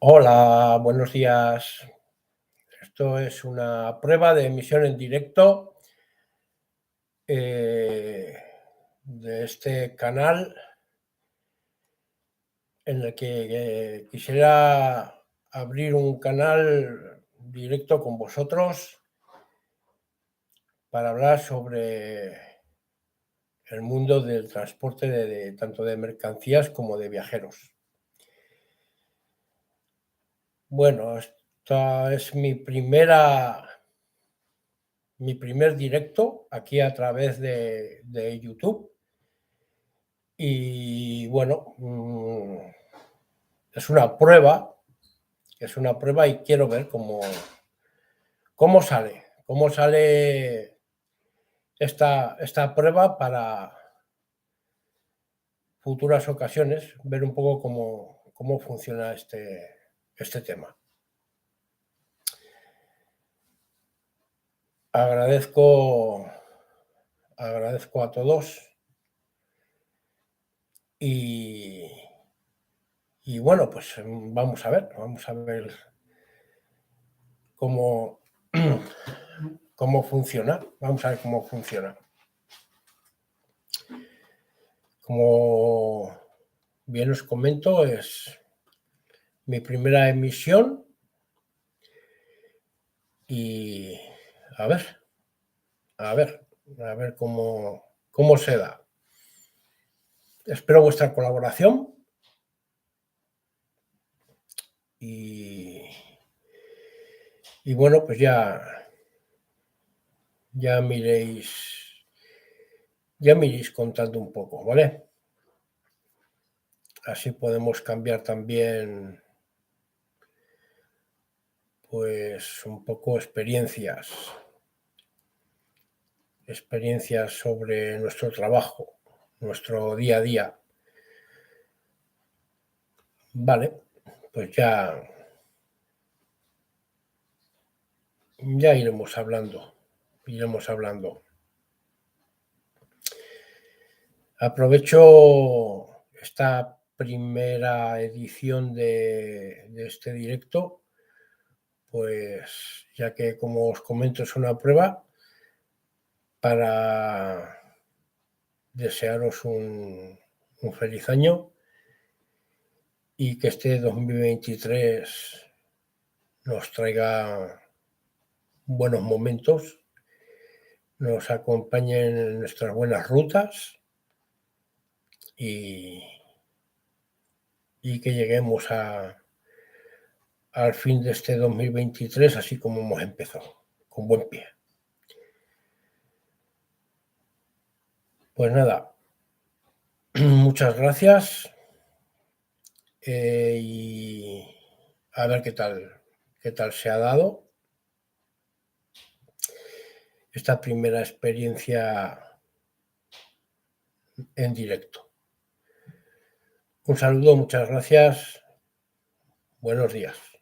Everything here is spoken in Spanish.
Hola, buenos días. Esto es una prueba de emisión en directo eh, de este canal en el que quisiera abrir un canal directo con vosotros para hablar sobre el mundo del transporte tanto de mercancías como de viajeros. Bueno, esta es mi primer directo aquí a través de YouTube. Y bueno, es una prueba y quiero ver cómo sale esta prueba para futuras ocasiones, ver un poco cómo funciona este tema. Agradezco a todos y bueno, pues vamos a ver cómo, cómo funciona. Vamos a ver cómo funciona. Como bien os comento, es mi primera emisión y a ver, a ver, a ver cómo se da. Espero vuestra colaboración y, y bueno, pues ya me iréis contando un poco, ¿vale? Así podemos cambiar también, pues, un poco experiencias sobre nuestro trabajo, nuestro día a día. Vale, pues ya iremos hablando. Aprovecho esta primera edición de este directo, pues ya que, como os comento, es una prueba para desearos un feliz año y que este 2023 nos traiga buenos momentos, nos acompañen en nuestras buenas rutas y que lleguemos al fin de este 2023 así como hemos empezado, con buen pie. Pues nada, muchas gracias y a ver qué tal se ha dado esta primera experiencia en directo. Un saludo, muchas gracias, buenos días.